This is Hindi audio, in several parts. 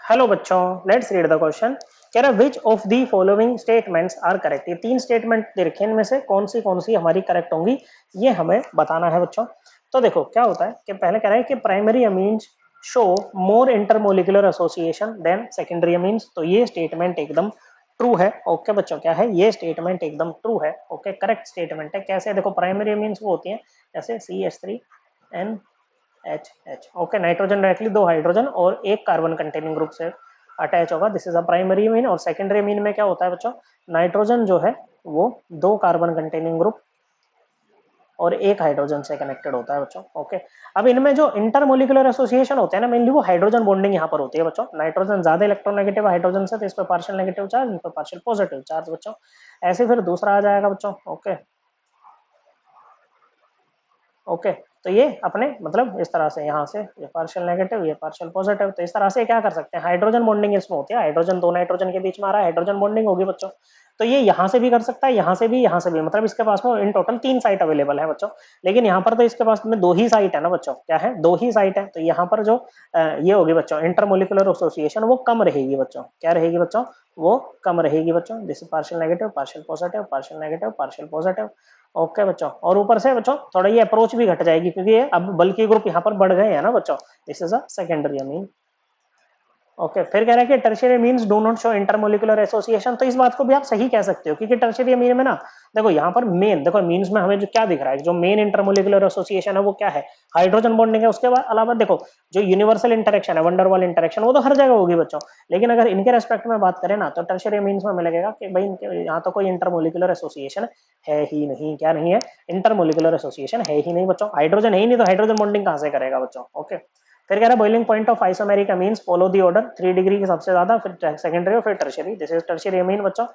हेलो बच्चों, लेट्स रीड द क्वेश्चन। कह रहा which of the following statements are correct. ये तीन स्टेटमेंट दे रखे हैं, इनमें से कौन सी हमारी करेक्ट होंगी ये हमें बताना है बच्चों। तो देखो क्या होता है कि पहले कह रहा है कि primary amines show more intermolecular association than secondary amines. तो ये स्टेटमेंट एकदम ट्रू है। ओके बच्चों, क्या है ये स्टेटमेंट एकदम ट्रू है। ओके, करेक्ट स्टेटमेंट है। कैसे? देखो प्राइमरी अमीन्स वो होती हैं जैसे CH3 H. Okay, nitrogen directly दो हाइड्रोजन और एक कार्बन कंटेनिंग ग्रुप से अटैच होगा, this is a primary amine. और सेकेंडरी अमीन में क्या होता है बच्चों? नाइट्रोजन जो है वो दो कार्बन कंटेनिंग ग्रुप और एक हाइड्रोजन से कनेक्टेड होता है बच्चों। ओके, अब इनमें जो इंटरमोलिकुलर एसोसिएशन होते हैं ना, मेनली वो हाइड्रोजन बॉन्डिंग यहाँ पर होती है बच्चों। नाइट्रोजन ज्यादा इलेक्ट्रोनेगेटिव हाइड्रोजन से, तो इस पर पार्शियल नेगेटिव चार्ज, इन पर पार्शियल पॉजिटिव चार्ज बच्चों। ऐसे फिर दूसरा आ जाएगा बच्चों। ओके ओके, तो ये अपने मतलब इस तरह से यहाँ से ये पार्शियल नेगेटिव ये पार्शियल पॉजिटिव, तो इस तरह से क्या कर सकते हैं, हाइड्रोजन बॉन्डिंग इसमें होती है। हाइड्रोजन दो नाइट्रोजन के बीच में आ रहा है, हाइड्रोजन बॉन्डिंग होगी बच्चों। तो ये यहाँ से भी कर सकता है, यहाँ से भी, यहाँ से भी, मतलब इसके पास में इन टोटल तीन साइट अवेलेबल है बच्चों। लेकिन यहाँ पर तो इसके पास में दो ही साइट है ना बच्चों। क्या है? दो ही साइट है। तो यहाँ पर जो ये होगी बच्चों इंटरमोलिकुलर एसोसिएशन, वो कम रहेगी बच्चों। क्या रहेगी बच्चों? वो कम रहेगी बच्चों। This partial negative partial positive partial negative partial positive. Okay बच्चों, और ऊपर से बच्चों थोड़ा ये अप्रोच भी घट जाएगी, क्योंकि ये अब बल्कि ग्रुप यहाँ पर बढ़ गए हैं ना बच्चों। This is a secondary amine. Okay, फिर कह रहा है कि tertiary means do not show intermolecular association. तो इस बात को भी आप सही कह सकते हो, क्योंकि टर्शियरी अमीन में ना देखो यहाँ पर मेन, देखो मीन्स में हमें जो क्या दिख रहा है, जो मेन इंटरमोलिकुलर एसोसिएशन है वो क्या है? हाइड्रोजन बॉन्डिंग है। उसके बाद अलावा देखो जो यूनिवर्सल इंटरेक्शन है, वंडरवाल इंटरेक्शन, वो तो हर जगह होगी बच्चों। लेकिन अगर इनके रेस्पेक्ट में बात करें ना, तो टर्शियरी मीन्स में हमें लगेगा कि भाई यहाँ तो कोई इंटरमोलिकुलर एसोसिएशन है ही नहीं। क्या नहीं है? इंटरमोलिकुलर एसोसिएशन है ही नहीं बच्चों। हाइड्रोजन है ही नहीं, तो हाइड्रोजन बॉन्डिंग कहां से करेगा बच्चों? ओके, फिर कह रहा है boiling point of isomeric amines follow the order 3 degree की सबसे ज्यादा, फिर सेकेंडरी और फिर tertiary. This is tertiary amine बच्चों।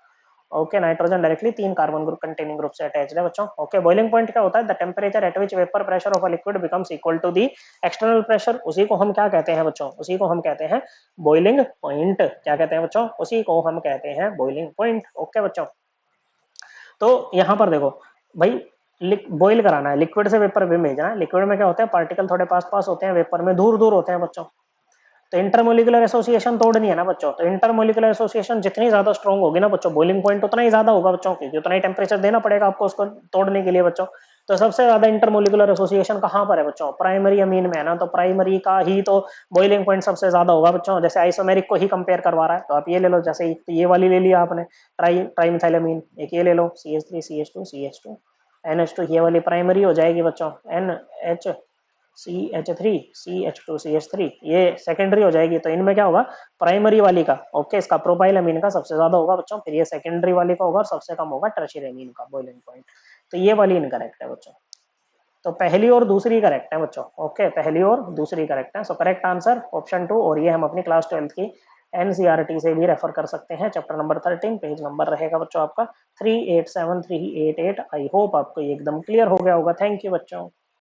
ओके, नाइट्रोजन डायरेक्टली तीन कार्बन ग्रुप कंटेनिंग ग्रुप से अटैच्ड है बच्चों। ओके, बॉइलिंग पॉइंट क्या होता है? The temperature at which vapour pressure of a liquid becomes equal to the external pressure. उसी को हम क्या कहते हैं बच्चों? उसी को हम कहते हैं बॉइलिंग पॉइंट। क्या कहते हैं बच्चों? उसी को हम कहते हैं बॉइलिंग पॉइंट। ओके बच्चों, तो यहाँ पर देखो भाई, बॉइल कराना है, लिक्विड से वेपर में भेजना है। लिक्विड में क्या होता है? पार्टिकल थोड़े पास पास होते हैं, वेपर में दूर दूर होते हैं बच्चों। तो इंटरमोलिकुलर एसोसिएशन तोड़नी है ना बच्चों। तो इंटरमोलिकुलर एसोसिएशन जितनी ज्यादा स्ट्रॉन्ग होगी ना बच्चों, बॉइलिंग पॉइंट उतना ही ज्यादा होगा बच्चों, क्योंकि उतना ही टेम्परेचर देना पड़ेगा आपको उसको तोड़ने के लिए बच्चों। तो सबसे ज्यादा इंटरमोलिकुलर एसोसिएशन कहाँ पर है बच्चों? प्राइमरी अमीन में है ना। तो प्राइमरी का ही तो बॉइलिंग पॉइंट सबसे ज्यादा होगा बच्चों। जैसे आइसोमेरिक को ही कंपेयर करवा रहा है, तो आप ये ले लो, जैसे ये वाली ले लिया आपने ट्राइमिथाइलमीन। एक ये ले लो CH3 CH2 NH2, ये वाली प्राइमरी हो जाएगी बच्चों। NH CH3 CH2 CH3 ये सेकेंडरी हो जाएगी। तो इनमें क्या होगा? प्राइमरी वाली का, ओके, इसका प्रोपाइल अमीन का सबसे ज्यादा होगा बच्चों, फिर ये सेकेंडरी वाली का होगा और सबसे कम होगा टर्शियरी अमीन का बॉइलिंग पॉइंट। तो ये वाली इनकरेक्ट है बच्चों। तो पहली और दूसरी करेक्ट है बच्चों। ओके, पहली और दूसरी करेक्ट है। So correct answer option 2। और ये हम अपनी क्लास 12 की NCERT से भी रेफर कर सकते हैं। चैप्टर नंबर 13, पेज नंबर रहेगा बच्चों आपका 387 388। आई होप आपको ये एकदम क्लियर हो गया होगा। थैंक यू बच्चों।